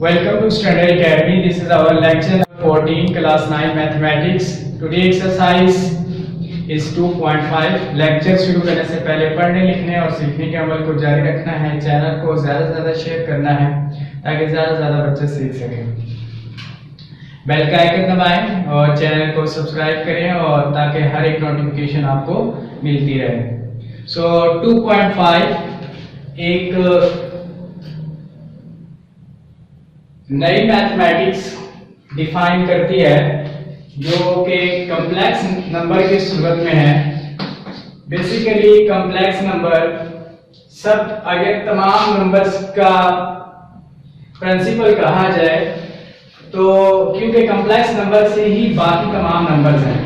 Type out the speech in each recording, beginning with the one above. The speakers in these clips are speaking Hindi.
Welcome to Standard Academy. This is our lecture 14, class 9 mathematics. Today exercise is 2.5. Lecture शुरू करने से पहले पढ़ने लिखने और सीखने के अमल को जारी रखना है। चैनल को ज़्यादा से ज़्यादा शेयर करना है ताकि ज़्यादा से ज़्यादा बच्चे सीख सकें। बेल का आइकन दबाएं और चैनल को सब्सक्राइब करें और ताकि हर एक नोटिफिकेशन आपको मिलती रहे। सो 2.5 एक नई मैथमेटिक्स डिफाइन करती है जो कि कॉम्प्लेक्स नंबर की सूरत में है। बेसिकली कॉम्प्लेक्स नंबर सब अगर तमाम नंबर्स का प्रिंसिपल कहा जाए तो क्योंकि कॉम्प्लेक्स नंबर से ही बाकी तमाम नंबर्स हैं,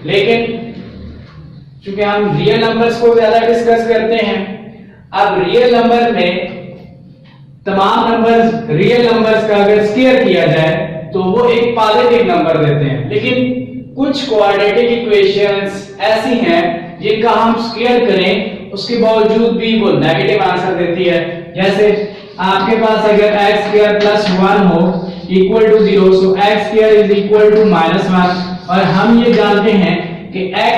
लेकिन क्योंकि हम रियल नंबर्स को ज्यादा डिस्कस करते हैं, अब रियल नंबर में तमाम नंबर्स रियल नंबर्स का अगर स्क्वायर किया जाए तो वो एक पॉजिटिव नंबर देते हैं, लेकिन कुछ क्वाड्रेटिक इक्वेशंस ऐसी हैं जिनका हम स्क्वायर करें उसके बावजूद भी वो नेगेटिव आंसर देती है। जैसे आपके पास अगर x स्क्वायर प्लस 1 हो equal to 0, so x square is equal to -1, और हम ये जानते हैं कि x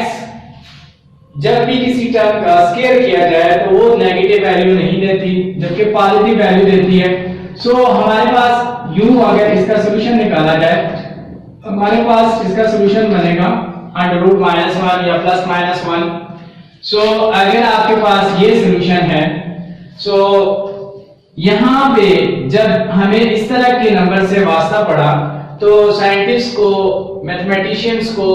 जब भी किसी टर्म का स्क्वायर किया जाए तो वो नेगेटिव वैल्यू नहीं देती जबकि पॉजिटिव वैल्यू देती है। सो हमारे पास यूं अगर इसका सॉल्यूशन निकाला जाए, हमारे पास इसका सॉल्यूशन बनेगा √-1 या +-1। सो अगर आपके पास ये सॉल्यूशन है, सो यहाँ पे जब हमें इस तरह के नंबर से वास्ता पड़ा तो साइंटिस्ट को, मैथमेटिशियंस को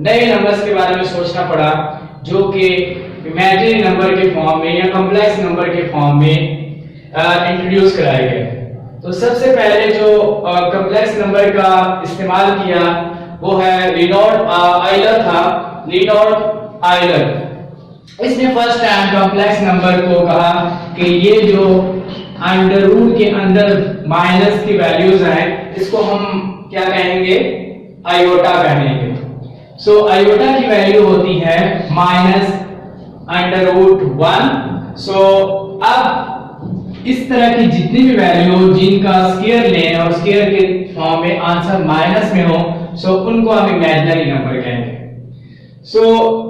नए नंबर्स के बारे में सोचना पड़ा जो कि इमेजिनरी नंबर के फॉर्म में या कॉम्प्लेक्स नंबर के फॉर्म में इंट्रोड्यूस कराए गए। तो सबसे पहले जो कॉम्प्लेक्स नंबर का इस्तेमाल किया वो है लियोनार्ड आयलर था। लियोनार्ड आयलर इसने फर्स्ट टाइम कॉम्प्लेक्स नंबर को कहा कि ये जो अंडर रूट के अंदर माइनस की वैल्यूज हैं इसको हम क्या कहेंगे, आयोटा कहेंगे। सो आयोटा की वैल्यू होती है -√1। सो अब इस तरह की जितनी भी वैल्यू जिनका स्क्वायर लें और स्क्वायर के फॉर्म में आंसर माइनस में हो, सो उनको हम इमेजिनरी नंबर कहेंगे। सो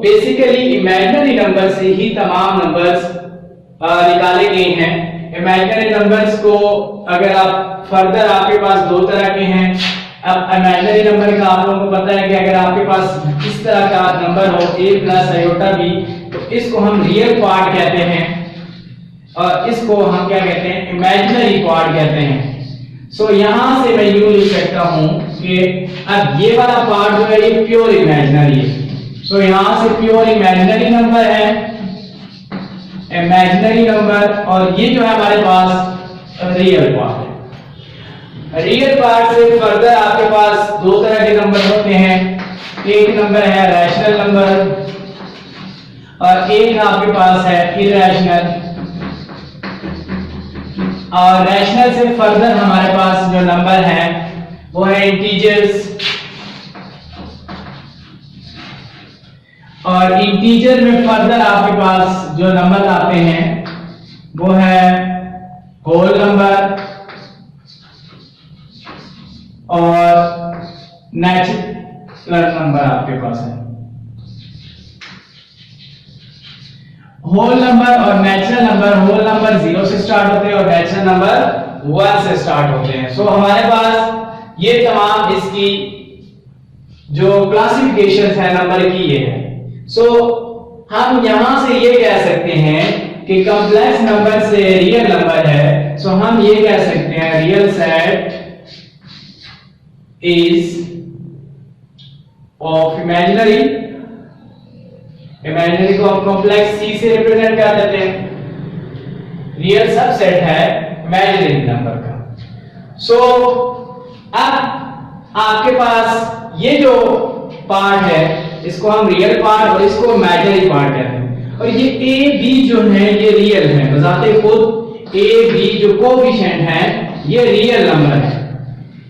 बेसिकली इमेजिनरी नंबर से ही तमाम नंबर्स निकाले गए हैं। इमेजिनरी नंबर्स को अगर आप फर्दर, आपके पास दो तरह के हैं। अब इमेजिनरी नंबर का आप लोगों को पता है कि अगर आपके पास इस तरह का नंबर हो a प्लस आयोटा b, तो इसको हम रियल पार्ट कहते हैं और इसको हम क्या कहते हैं, इमेजिनरी पार्ट कहते हैं। सो यहां से मैं यूं लिख सकता हूं कि अब ये वाला पार्ट जो है ये प्योर इमेजिनरी है। सो यहां से प्योर इमेजिनरी नंबर है, इमेजिनरी नंबर, और ये जो है हमारे पास रियल पार्ट है। रियल पार्ट से फर्दर आपके पास दो तरह के नंबर होते हैं। एक नंबर है रैशनल नंबर और एक आपके पास है इरैशनल। और रैशनल से फर्दर हमारे पास जो नंबर है वो है इंटीजर्स, और इंटीजर में फर्दर आपके पास जो नंबर आते हैं वो है होल नंबर और नेचुरल नंबर आपके पास है। होल नंबर और नेचुरल नंबर, होल नंबर 0 से स्टार्ट होते हैं और नेचुरल नंबर 1 से स्टार्ट होते हैं। सो हमारे पास ये तमाम इसकी जो क्लासिफिकेशन है नंबर की ये है। सो हम यहां से ये कह सकते हैं कि कॉम्प्लेक्स नंबर से रियल नंबर है। सो हम ये कह सकते हैं real set is of imaginary को हम कॉम्प्लेक्स C से रिप्रेजेंट कर देते हैं। रियल सबसेट है इमेजिनरी नंबर का। सो अब आपके पास ये जो पार्ट है इसको हम रियल पार्ट और इसको इमेजिनरी पार्ट कहते हैं। और ये A B जो है ये रियल है, बजाते खुद A B जो कोएफिशिएंट है ये रियल नंबर है।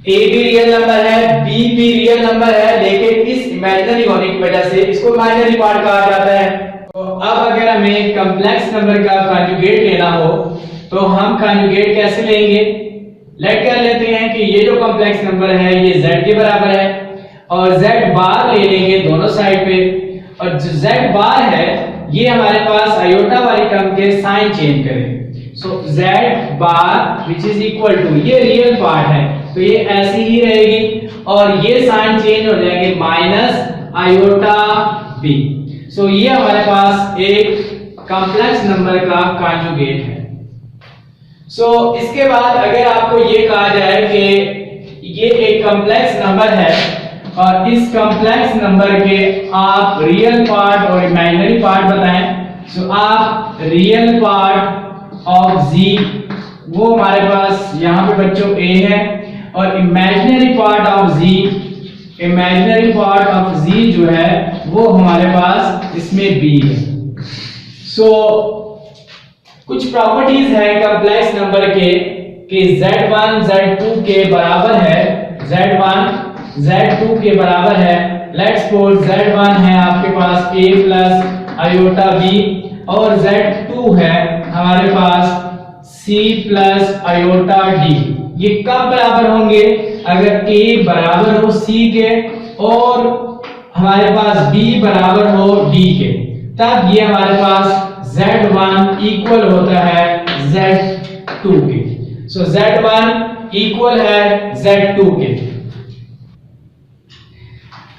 A भी रियल नंबर है, B भी रियल नंबर है, लेकिन इस इमेजिनरी होने की वजह से इसको इमेजिनरी पार्ट कहा जाता है। तो अब अगर हमें कॉम्प्लेक्स नंबर का कॉन्जुगेट लेना हो तो हम कॉन्जुगेट कैसे लेंगे? लेट कर लेते हैं कि ये जो कॉम्प्लेक्स नंबर है ये z के बराबर है और z बार ले लेंगे दोनों साइड पे, और जो z बार है ये हमारे पास आयोटा वाली टर्म के साइन चेंज करेंगे। So z bar which is equal to, ये रियल पार्ट है तो ये ऐसी ही रहेगी और ये साइन चेंज हो जाएंगे माइनस आयोटा b। सो ये हमारे पास एक कॉम्प्लेक्स नंबर का कॉन्जुगेट है। सो इसके बाद अगर आपको ये कहा जाए कि ये एक कॉम्प्लेक्स नंबर है और इस कॉम्प्लेक्स नंबर के आप रियल पार्ट और इमेजिनरी पार्ट बताएं, सो आप रियल पार्ट ऑफ z वो हमारे पास यहाँ पे बच्चों a है और imaginary part of z, imaginary part of z जो है वो हमारे पास इसमें b है। सो कुछ प्रॉपर्टीज है कॉम्प्लेक्स नंबर के कि z1 z2 के बराबर है, z1 z2 के बराबर है। लेट्स सपोज z1 है आपके पास a प्लस आयोटा b और z2 है हमारे पास c प्लस आयोटा d। ये कब बराबर होंगे? अगर a बराबर हो c के और हमारे पास b बराबर हो d के, तब ये हमारे पास z1 इक्वल होता है z2 के। सो z1 इक्वल है z2 के।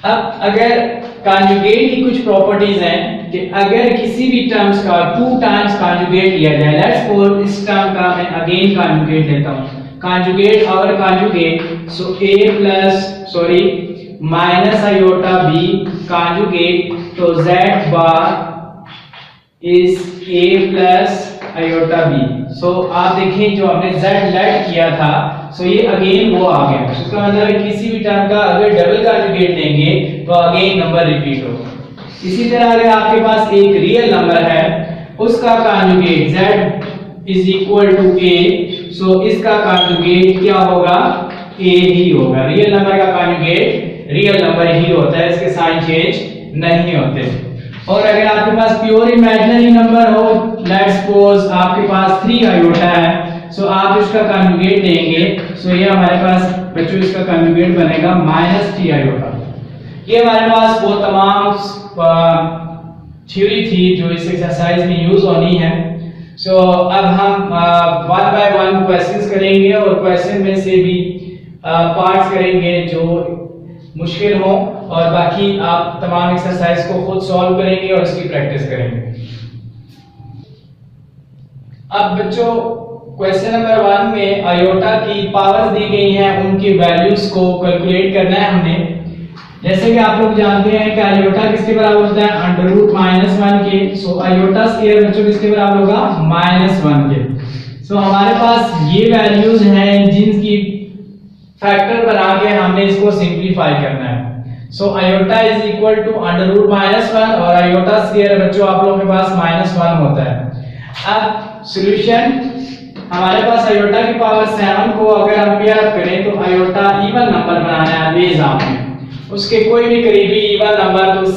अब अगर कॉन्जुगेट की कुछ प्रॉपर्टीज हैं कि अगर किसी भी टर्म्स का 2 टाइम्स कॉन्जुगेट लिया जाए, लेट्स सपोज इस टर्म का मैं अगेन कॉन्जुगेट लेता हूं, कॉन्जुगेट और conjugate, so a plus sorry minus iota b conjugate, तो z bar is a plus iota b। सो आप देखें जो हमने z लेट किया था, सो ये अगेन वो आ गया। इसका मतलब है किसी भी टर्म का अगर डबल कॉन्जुगेट लेंगे तो अगेन नंबर रिपीट होगा। इसी तरह अगर आपके पास एक रियल नंबर है उसका conjugate z is equal to a, so इसका कॉन्जुगेट क्या होगा? a ही होगा। रियल नंबर का कॉन्जुगेट रियल नंबर ही होता है, इसके साइन चेंज नहीं होते। और अगर आपके पास प्योर इमेजिनरी नंबर हो, लेट्स सपोज आपके पास 3 आयोटा है, सो आप इसका कॉन्जुगेट लेंगे, सो ये हमारे पास बच्चों इसका कॉन्जुगेट बनेगा -3 आयोटा। ये हमारे पास वो तमाम थ्योरी थी जो इस एक्सरसाइज में यूज होनी है। सो अब हम 1 बाय 1 क्वेश्चंस करेंगे और क्वेश्चन में से भी पार्ट्स करेंगे जो मुश्किल हो और बाकी आप तमाम एक्सरसाइज को खुद सॉल्व करेंगे और इसकी प्रैक्टिस करेंगे। अब बच्चों क्वेश्चन नंबर 1 में आयोटा की पावर्स दी गई हैं, उनकी वैल्यूज को कैलकुलेट करना है हमने। जैसे कि आप लोग जानते हैं कि आयोटा किसके बराबर होता है? अंडर रूट -1 के। सो आयोटा स्क्वायर बच्चों किसके बराबर होगा? -1 के। सो हमारे पास ये वैल्यूज हैं जिनकी फैक्टर बना के हमने इसको सिंपलीफाई करना है। So iota is equal to under root -1 और आयोटा स्क्वायर बच्चों आप लोगों के पास -1 होता है। अब सॉल्यूशन हमारे पास आयोटा की पावर 7 को अगर हम पेयर अप करें तो आयोटा इवन नंबर बनाना है बेस में, उसके कोई भी करीबी इवन नंबर, तो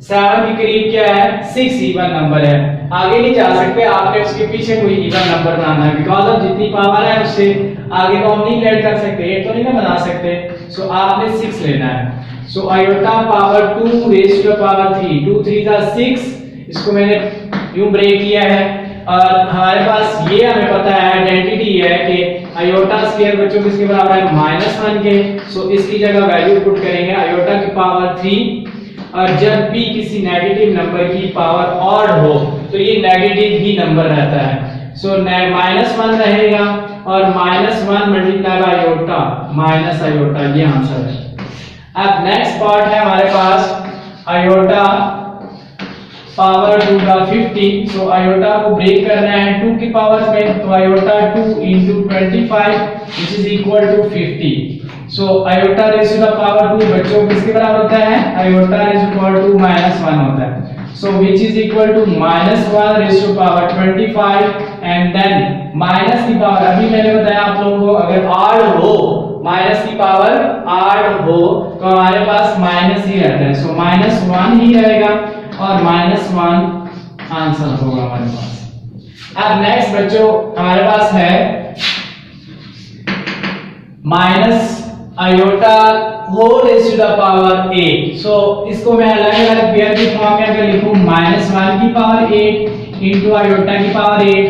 7 के करीब क्या है? 6 इवन नंबर है। आगे नहीं जा सकते, आपने उसके पीछे कोई इवन नंबर बनाना है, बिकॉज ऑफ जितनी पावर है उससे आगे को हम नहीं ऐड कर सकते, 8 तो नहीं ना बना सकते। सो आपने 6 लेना है। So iota power 2 raise to power 3, 2 3 जा 6, इसको मैंने यूं ब्रेक किया है। और हमारे पास ये हमें पता है, आइडेंटिटी है कि आयोटा स्क्वायर बच्चों किसके बराबर है? -1 के। सो इसकी जगह वैल्यू पुट करेंगे आयोटा की पावर 3, और जब भी किसी नेगेटिव नंबर की पावर ऑड हो तो ये नेगेटिव ही नंबर रहता है। सो -1 रहेगा और -1 multiply by iota minus iota, ये आंसर है। अब नेक्स्ट पार्ट है हमारे पास आयोटा पावर 2 का 50। सो आयोटा को ब्रेक करना है 2 की पावर्स में, तो iota 2 into 25 which is equal to 50। So iota raise to the power 2 बच्चों किसके बराबर होता है? आयोटा रेज़ टू पावर 2 -1 होता है। So which is equal to -1 raise to power 25 and then minus की पावर, अभी मैंने बताया आप लोगों को अगर ऑड हो, माइनस की पावर ऑड हो तो हमारे पास माइनस ही रहता है। सो -1 ही रहेगा और -1 आंसर होगा हमारे पास। अब नेक्स्ट बच्चों हमारे पास है minus iota whole raise to the power 8। So इसको मैं अलग अलग पेयर की फॉर्म में अगर लिखूं -1 की पावर 8 इंटू आयोटा की पावर 8,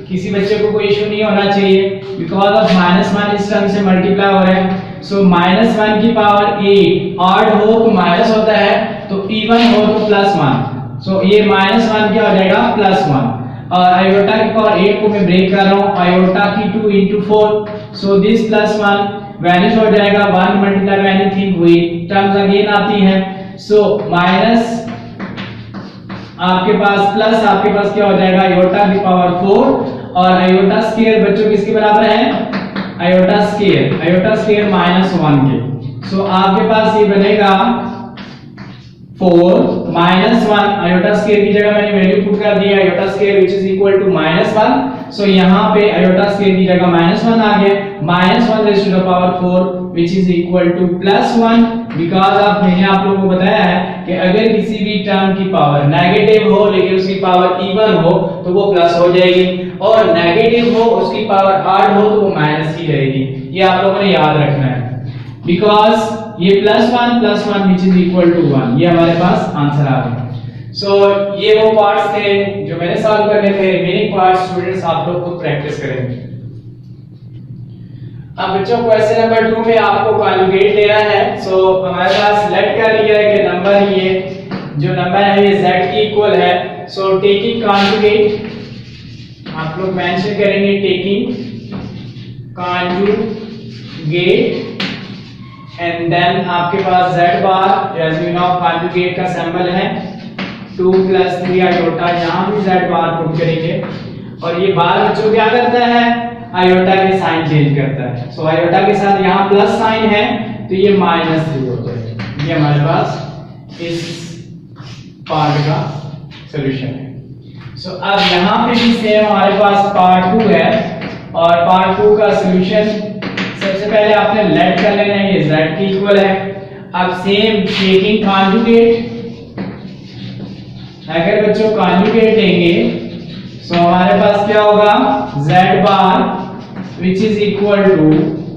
किसी बच्चे को कोई इशू नहीं होना चाहिए बिकॉज ऑफ -1 इस टर्म से मल्टीप्लाई हो रहा है। सो -1 की पावर 8 ऑड हो तो माइनस होता है, तो इवन हो तो +1। सो ये -1 क्या हो जाएगा +1, और आयोटा की पावर 8 को मैं ब्रेक कर रहा हूं, आयोटा की 2 into 4। सो दिस +1 वैनिश हो जाएगा, 1 मल्टीप्लाई बाय एनीथिंग हुई टर्म्स अगेन आती है। सो माइनस आपके पास प्लस आपके पास क्या हो जाएगा आयोटा की पावर 4, और आयोटा स्क्वायर बच्चों किसके बराबर है, आयोटा स्क्वायर -1 के। सो आपके पास ये बनेगा 4 -1, आयोटा स्क्वायर की जगह मैंने वैल्यू पुट कर दिया iota square which is equal to -1। So यहां पे आयोटा स्क्वायर की जगह -1 आ गया, -1 raise to the power 4 which is equal to +1, because of मैंने आप लोगों को बताया है कि अगर किसी भी टर्म की पावर नेगेटिव हो लेकिन उसकी पावर इवन हो तो वो प्लस हो जाएगी, और नेगेटिव हो उसकी पावर ऑड हो तो वो माइनस ही रहेगी। ये आप लोगों ने याद रखना है, बिकॉज़ ये +1 which is equal to 1, ये हमारे पास आंसर आ गया। सो ये वो पार्ट्स थे जो मैंने सॉल्व करने थे, रिमेनिंग पार्ट्स स्टूडेंट्स आप लोग खुद प्रैक्टिस करेंगे। अब बच्चों क्वेश्चन नंबर 2 में आपको कॉन्जुगेट लेना है। सो हमारे पास लेट कर लिया है कि नंबर ये जो नंबर है ये z की इक्वल है। सो टेकिंग कॉन्जुगेट आप लोग मेंशन करेंगे, टेकिंग कॉन्जुगेट एंड देन आपके पास z bar as we know conjugate का सिंबल है 2 + 3 आयोटा, यहां भी z बार पुट करेंगे, और ये बार बच्चों क्या करता है आयोटा के साइन चेंज करता है। सो आयोटा के साथ यहां प्लस साइन है तो ये -3 हो जाएगा। ये हमारे पास इस पार्ट का सॉल्यूशन है। सो अब यहां पे भी सेम हमारे पास पार्ट 2 है, और पार्ट 2 का सॉल्यूशन सबसे पहले आपने लेट कर लेना है, ये z की इक्वल है। अब सेम टेकिंग कॉन्जुगेट, अगर बच्चों कॉन्जुगेट लेंगे तो हमारे पास क्या होगा z bar which is equal to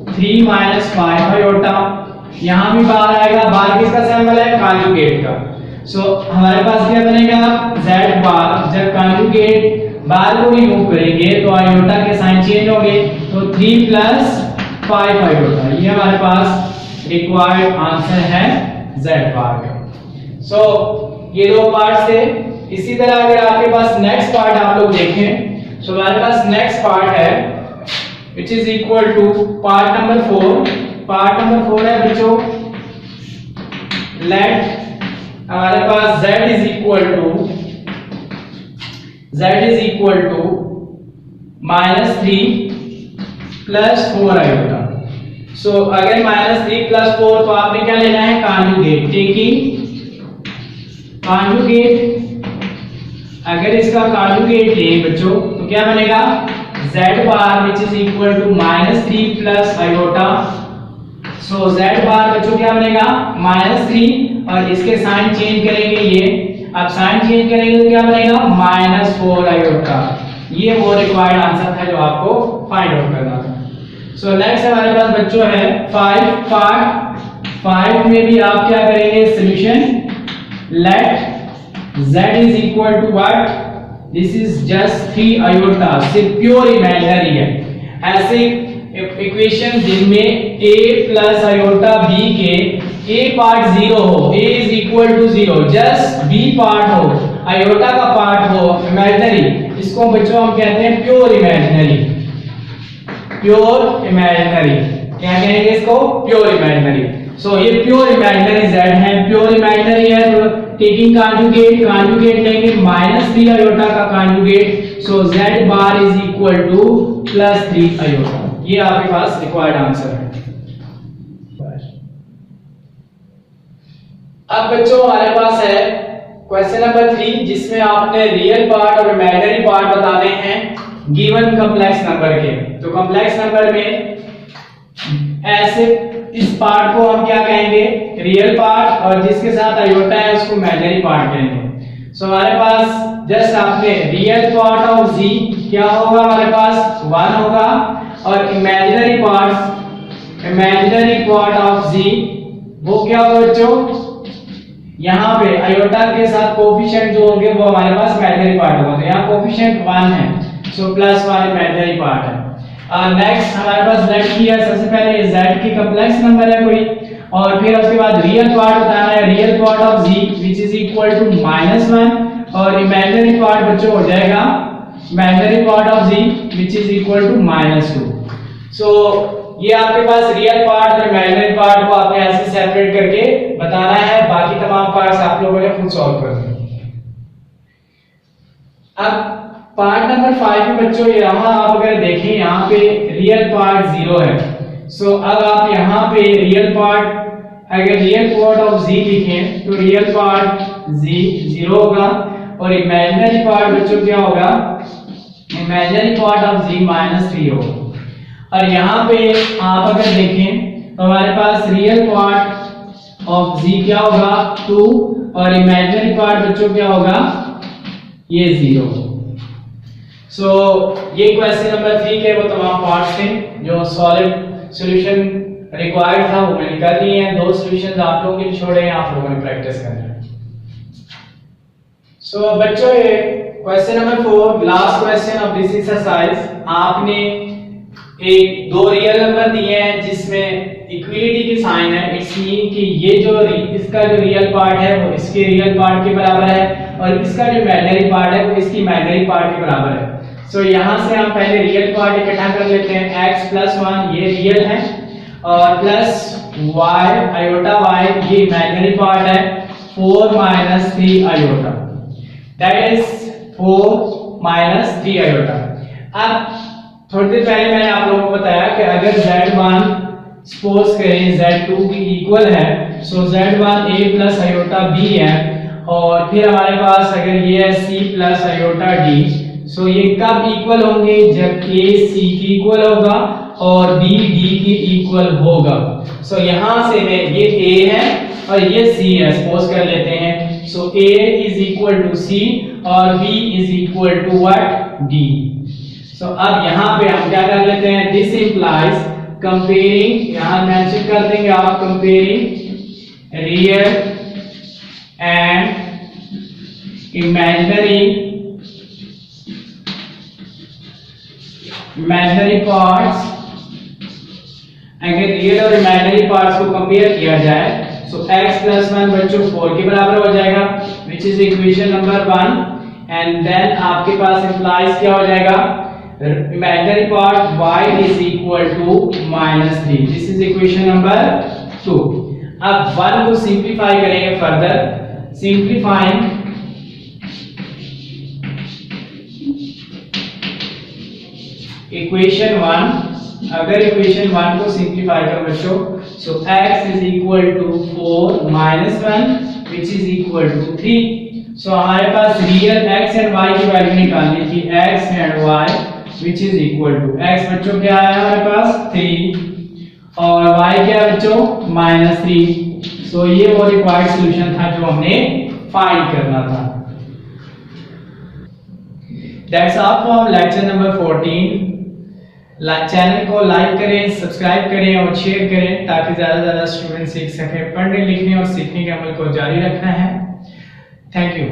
3 - 5 iota, यहां भी बार आएगा, बार किसका सिंबल है कॉन्जुगेट का। सो हमारे पास क्या बनेगा z बार, जब कॉन्जुगेट बार को रिमूव करेंगे तो आयोटा के साइन चेंज होंगे, तो 3 + 5 आयोटा, ये हमारे पास रिक्वायर्ड आंसर है z बार का। सो ये दो पार्ट्स थे। इसी तरह अगर आपके पास नेक्स्ट पार्ट आप लोग देखें, सो हमारे पास नेक्स्ट पार्ट है which is equal to part number 4। Part number 4 है बच्चों लेट हमारे पास z is equal to -3 + 4 iota. So अगर -3 + 4 तो आपने क्या लेना है कॉन्जुगेट, टेकिंग कॉन्जुगेट। अगर इसका कॉन्जुगेट लें बच्चों तो क्या बनेगा z bar which is equal to -3 + iota. So z बार बच्चों क्या बनेगा -3, और इसके साइन चेंज करेंगे, ये अब साइन चेंज करेंगे तो क्या बनेगा -4 आयोटा। ये वो रिक्वायर्ड आंसर था जो आपको फाइंड आउट करना था। सो नेक्स्ट हमारे पास बच्चों है 5 पार्ट। 5 में भी आप क्या करेंगे solution, let z is equal to what, this is just 3 iota, सिर्फ प्योर इमेजिनरी है। ऐसे इक्वेशन जिनमें a + आयोटा b के a पार्ट 0 हो, a is equal to 0, just b part हो, आयोटा का पार्ट हो इमेजिनरी, इसको बच्चों हम कहते हैं प्योर इमेजिनरी। प्योर इमेजिनरी क्या कहेंगे इसको, प्योर इमेजिनरी। सो ये प्योर इमेजिनरी z है, प्योर इमेजिनरी है तो टेकिंग कॉन्जुगेट लेंगे -3 आयोटा का conjugate. So z bar is equal to +3 iota. ये आपके पास रिक्वायर्ड आंसर है। अब बच्चों हमारे पास है क्वेश्चन नंबर 3, जिसमें आपने रियल पार्ट और इमेजिनरी पार्ट बताने हैं गिवन कॉम्प्लेक्स नंबर के। तो कॉम्प्लेक्स नंबर में ऐसे इस पार्ट को हम क्या कहेंगे रियल पार्ट, और जिसके साथ आयोटा है उसको इमेजिनरी पार्ट कहेंगे। सो हमारे पास जस्ट आपने रियल पार्ट ऑफ z क्या होगा हमारे पास 1 होगा, और imaginary part imaginary part of z वो क्या होगा बच्चों, यहाँ पे आयोटा के साथ कोफिशिएंट जो होंगे वो हमारे पास इमेजिनरी पार्ट होगा, तो यहाँ कोफिशिएंट 1 है, सो +1 इमेजिनरी पार्ट है। नेक्स्ट हमारे पास z की है, सबसे पहले ये z की कॉम्प्लेक्स नंबर है कोई, और फिर उसके बाद रियल पार्ट बताना है, real part of z which is equal to -1, और इमेजिनरी पार्ट बच्चों हो जाएगा imaginary part of z which is equal to -2। So ये आपके पास रियल पार्ट और इमेजिनरी पार्ट को आपने ऐसे सेपरेट करके बताना है, बाकी तमाम पार्ट्स आप लोगों ने खुद सॉल्व कर दिए। अब पार्ट नंबर 5 में बच्चों यहाँ आप अगर देखें यहाँ पे रियल पार्ट 0 है, सो अब आप यहाँ पे रियल पार्ट अगर रियल पार्ट ऑफ z लिखें तो रियल पार्ट z 0 होगा, और इमेजिनरी पार्ट बच्चों क्या होगा, इमेजिनरी पार्ट ऑफ z -3 होगा। और यहाँ पे आप अगर देखें तो हमारे पास रियल पार्ट ऑफ z क्या होगा 2, और इमेजिनरी पार्ट बच्चों क्या होगा ये 0। सो ये क्वेश्चन नंबर 3 के वो तमाम पार्ट्स थे जो सॉलिड सॉल्यूशन रिक्वायर्ड था वो मैंने कर दिए हैं। 2 सॉल्यूशंस आप लोगों के लिए छोड़े हैं, आप लोगों ने प्रैक्टिस करना है। सो बच्चों ये question number 4 last question of this exercise, आपने एक 2 रियल नंबर दिए हैं जिसमें इक्विलिटी की साइन है, इट्स मीन कि ये जो इसका जो रियल पार्ट है वो इसके रियल पार्ट के बराबर है, और इसका जो इमेजिनरी पार्ट है वो इसकी इमेजिनरी पार्ट के बराबर है। सो यहाँ से हम पहले रियल पार्ट इकट्ठा कर लेते हैं, x + 1 ये रियल है, और प्लस y आयोटा y ये इमेजिनरी पार्ट है, 4 - 3 आयोटा, दैट इज 4 - 3 आयोटा। अब थोड़ी देर पहले मैंने आप लोगों को बताया कि अगर z1 सपोज करें z2 की इक्वल है, सो z1 a + आयोटा b है, और फिर हमारे पास अगर ये है c + आयोटा d, सो ये कब इक्वल होंगे, जब a c की इक्वल होगा और b d की इक्वल होगा। सो यहाँ से मैं ये a है और ये c है सपोज कर लेते हैं, सो a = c और b = what d। सो अब यहाँ पे हम क्या कर लेते हैं, दिस इंप्लाइज कंपेयरिंग, यहाँ मेंशन कर देंगे आप comparing real and imaginary parts. अगर रियल और इमेजिनरी पार्ट्स को कंपेयर किया जाए, सो x + 1 बच्चों 4 के बराबर हो जाएगा, which is equation number 1, and then आपके पास इंप्लाइज क्या हो जाएगा, imaginary part y is equal to -3, this is equation number 2। अब 1 को सिंप्लीफाई करेंगे फर्दर, सिंप्लीफाइंग इक्वेशन 1, अगर इक्वेशन 1 को सिंप्लीफाई करो बच्चों, सो x is equal to 4 - 1 which is equal to 3। सो हमारे पास रियल x एंड y की वैल्यू निकालनी थी, x and y which is equal to x बच्चों क्या है हमारे पास 3 और y क्या है बच्चों -3। सो ये वो रिक्वायर्ड सॉल्यूशन था जो हमने फाइंड करना था। That's all from lecture number 14। Channel को लाइक करें, सब्सक्राइब करें और शेयर करें ताकि ज्यादा से ज्यादा स्टूडेंट सीख सकें। पढ़ने लिखने और सीखने के अमल को जारी रखना है। Thank you.